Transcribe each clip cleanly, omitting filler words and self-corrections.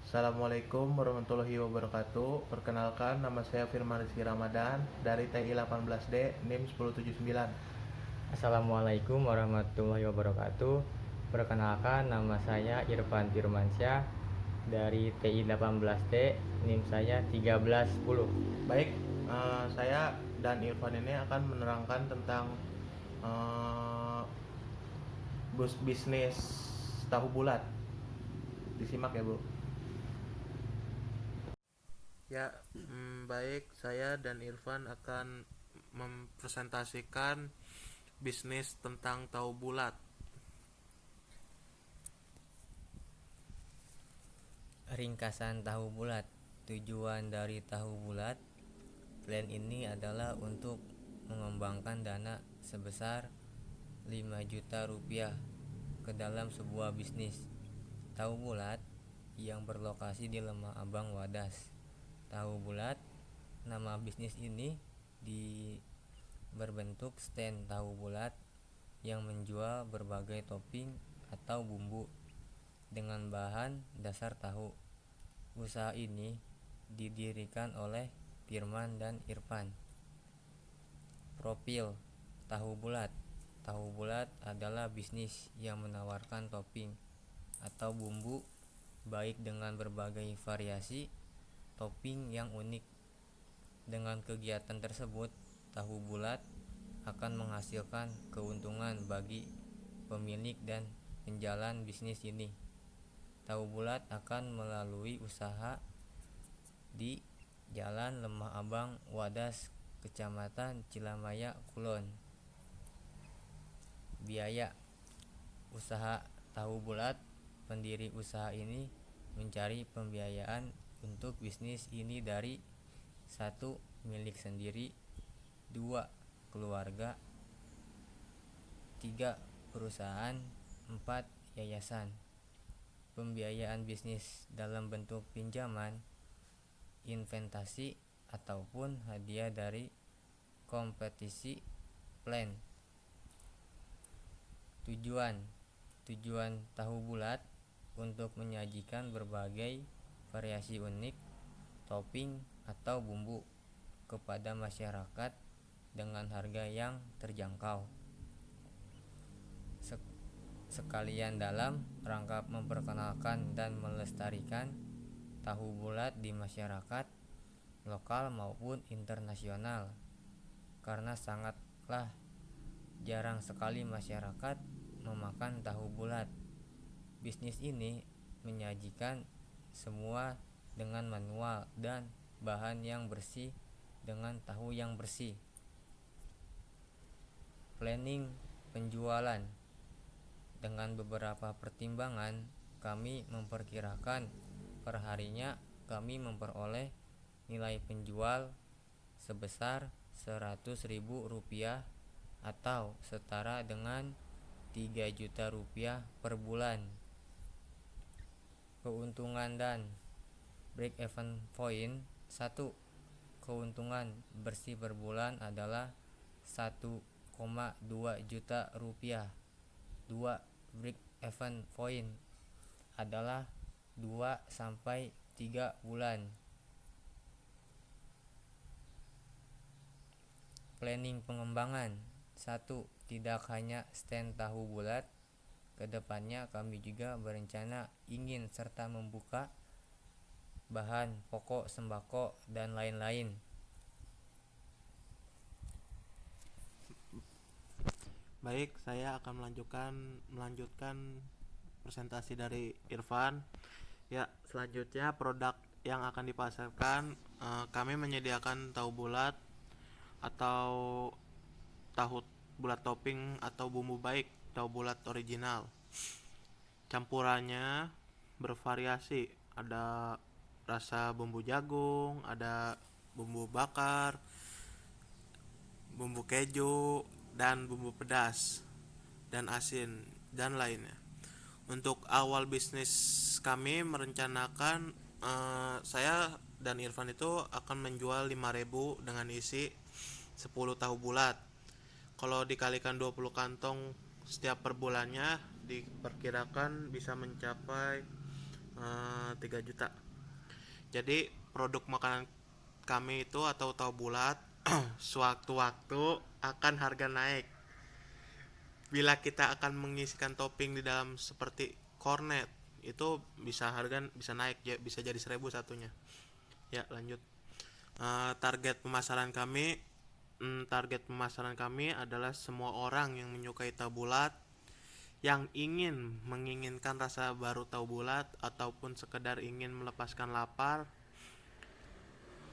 Assalamualaikum warahmatullahi wabarakatuh. Perkenalkan, nama saya Firman Rizky Ramadan dari TI 18D NIM 1079. Assalamualaikum warahmatullahi wabarakatuh. Perkenalkan, nama saya Irfan Firmansyah dari TI 18D, NIM saya 1310. Baik, saya dan Irfan ini akan menerangkan tentang eh, bisnis tahu bulat. Disimak ya, Bu. Ya, baik. Saya dan Irfan akan mempresentasikan bisnis tentang tahu bulat. Ringkasan tahu bulat. Tujuan dari tahu bulat plan ini adalah untuk mengembangkan dana sebesar 5 juta rupiah ke dalam sebuah bisnis tahu bulat yang berlokasi di Lemah Abang Wadas. Tahu bulat, nama bisnis ini berbentuk stand tahu bulat yang menjual berbagai topping atau bumbu dengan bahan dasar tahu. Usaha ini didirikan oleh Firman dan Irfan. Profil tahu bulat. Tahu bulat adalah bisnis yang menawarkan topping atau bumbu baik dengan berbagai variasi topping yang unik. Dengan kegiatan tersebut, tahu bulat akan menghasilkan keuntungan bagi pemilik dan penjalan bisnis ini. Tahu bulat akan melalui usaha di Jalan Lemah Abang Wadas, Kecamatan Cilamaya, Kulon. Biaya usaha tahu bulat. Pendiri usaha ini mencari pembiayaan untuk bisnis ini dari 1. Milik sendiri, 2. Keluarga, 3. Perusahaan, 4. Yayasan. Pembiayaan bisnis dalam bentuk pinjaman, investasi, ataupun hadiah dari kompetisi plan. Tujuan tahu bulat untuk menyajikan berbagai variasi unik topping atau bumbu kepada masyarakat dengan harga yang terjangkau. Sekalian dalam rangka memperkenalkan dan melestarikan tahu bulat di masyarakat lokal maupun internasional, karena sangatlah jarang sekali masyarakat memakan tahu bulat. Bisnis ini menyajikan semua dengan manual dan bahan yang bersih dengan tahu yang bersih. Planning penjualan. Dengan beberapa pertimbangan, kami memperkirakan perharinya kami memperoleh nilai penjual sebesar 100.000 rupiah atau setara dengan 3 juta rupiah per bulan. Keuntungan dan break even point. 1. Keuntungan bersih per bulan adalah 1,2 juta rupiah. 2. Break even point adalah 2-3 bulan. Planning pengembangan. 1. Tidak hanya stand tahu bulat, kedepannya kami juga berencana ingin serta membuka bahan pokok sembako dan lain-lain. Baik, saya akan melanjutkan presentasi dari Irfan. Ya, selanjutnya produk yang akan dipasarkan, kami menyediakan tahu bulat atau tahu bulat topping atau bumbu baik tahu bulat original. Campurannya bervariasi, ada rasa bumbu jagung, ada bumbu bakar, bumbu keju, dan bumbu pedas dan asin dan lainnya. Untuk awal bisnis kami merencanakan, saya dan Irfan itu akan menjual 5.000 dengan isi 10 tahu bulat. Kalau dikalikan 20 kantong setiap per bulannya, diperkirakan bisa mencapai 3 juta. Jadi produk makanan kami itu atau tahu bulat sewaktu-waktu akan harga naik bila kita akan mengisikan topping di dalam seperti cornet. Itu bisa naik ya, bisa jadi 1.000 satunya. Ya, lanjut. Target pemasaran kami adalah semua orang yang menyukai tahu bulat, yang menginginkan rasa baru tahu bulat, ataupun sekedar ingin melepaskan lapar.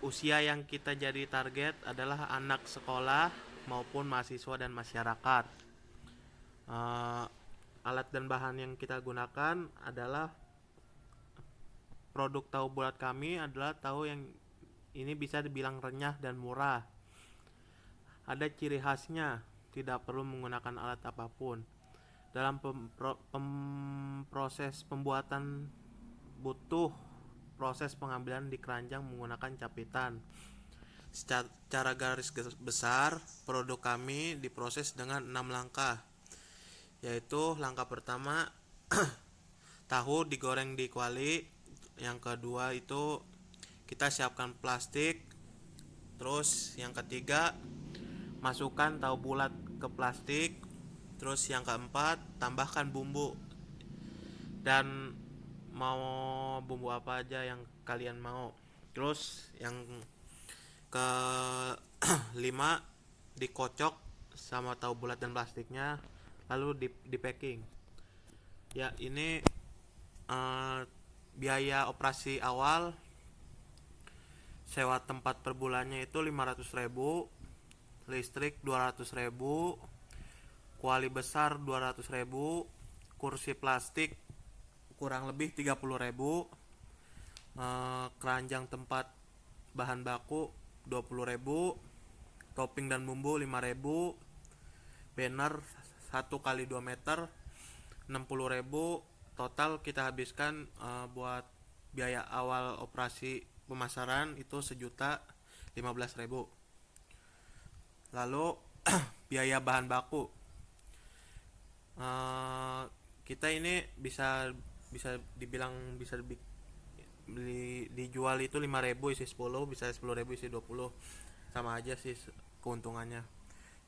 Usia yang kita jadi target adalah anak sekolah maupun mahasiswa dan masyarakat. Alat dan bahan yang kita gunakan adalah produk tahu bulat kami adalah tahu yang ini bisa dibilang renyah dan murah. Ada ciri khasnya, tidak perlu menggunakan alat apapun. Dalam proses pembuatan butuh proses pengambilan di keranjang menggunakan capitan. Secara garis besar, produk kami diproses dengan 6 langkah. Yaitu langkah pertama tahu digoreng di kuali. Yang kedua itu kita siapkan plastik. Terus yang ketiga masukkan tahu bulat ke plastik. Terus yang keempat tambahkan bumbu, dan mau bumbu apa aja yang kalian mau. Terus yang ke 5 dikocok sama tahu bulat dan plastiknya, lalu di packing. Ya, ini biaya operasi awal sewa tempat per bulannya itu 500.000, listrik 200.000, kuali besar 200.000, kursi plastik kurang lebih 30.000, keranjang tempat bahan baku 20.000, topping dan bumbu 5.000, banner 1 kali 2 meter 60.000. Total kita habiskan buat biaya awal operasi pemasaran itu 1.015.000. Lalu biaya bahan baku, kita ini bisa dibilang bisa dijual itu 5.000 isi 10, bisa 10.000 isi 20, sama aja sih keuntungannya.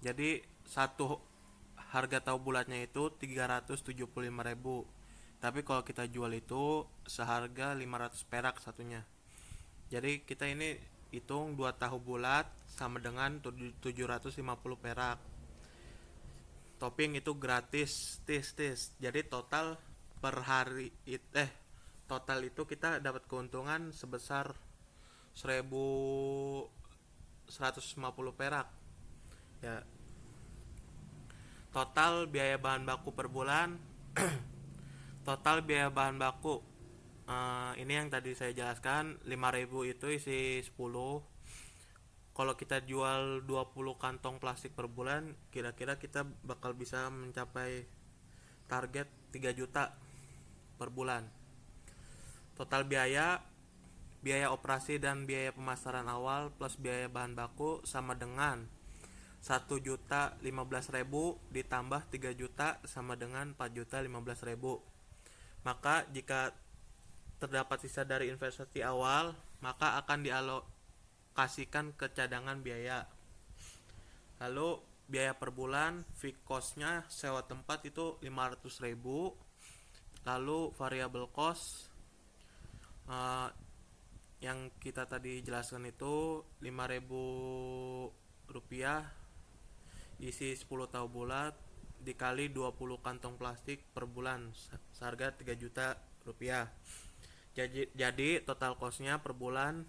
Jadi satu harga tahu bulatnya itu 375.000, tapi kalau kita jual itu seharga 500 perak satunya. Jadi kita ini hitung 2 tahu bulat sama dengan 750 perak. Topping itu gratis, jadi total per hari total itu kita dapat keuntungan sebesar 1.150 perak. Ya, total biaya bahan baku per bulan total biaya bahan baku ini yang tadi saya jelaskan, 5.000 itu isi 10. Kalau kita jual 20 kantong plastik per bulan, kira-kira kita bakal bisa mencapai target 3 juta per bulan. Total biaya operasi dan biaya pemasaran awal plus biaya bahan baku sama dengan 1.015.000 ditambah 3 juta sama dengan 4.015.000. Maka jika terdapat sisa dari investasi awal, maka akan dialokasikan ke cadangan biaya. Lalu biaya per bulan, fixed cost-nya sewa tempat itu 500.000. Lalu variable cost yang kita tadi jelaskan itu 5.000 rupiah isi 10 tahu bulat dikali 20 kantong plastik per bulan seharga 3 juta rupiah. Jadi total cost-nya per bulan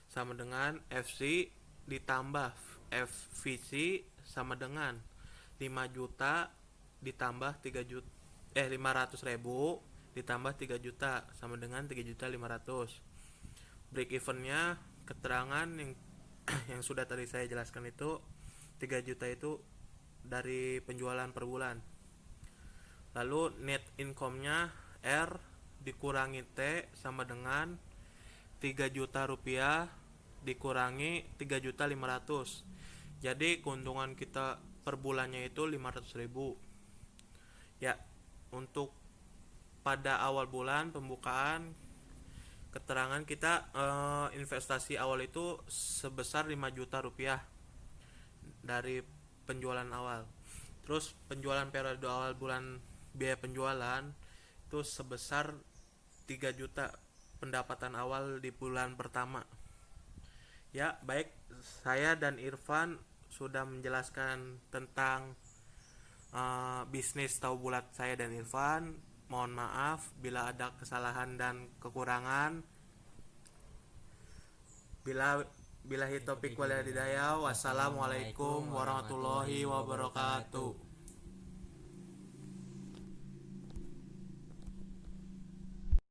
sama dengan FC ditambah FVC sama dengan 5 juta ditambah 3 juta 500.000 ditambah 3 juta sama dengan 3.500.000. Break even-nya keterangan yang sudah tadi saya jelaskan itu 3 juta itu dari penjualan per bulan. Lalu net income-nya R dikurangi T sama dengan 3 juta rupiah dikurangi 3.500.000. Jadi keuntungan kita per bulannya itu 500.000. Ya, untuk pada awal bulan pembukaan keterangan kita investasi awal itu sebesar 5 juta rupiah dari penjualan awal. Terus penjualan periode awal bulan, biaya penjualan itu sebesar 3 juta pendapatan awal di bulan pertama. Ya, baik, saya dan Irfan sudah menjelaskan tentang bisnis tahu bulat saya dan Irfan. Mohon maaf bila ada kesalahan dan kekurangan. Bila topik wal hidayah. Wassalamualaikum warahmatullahi wabarakatuh.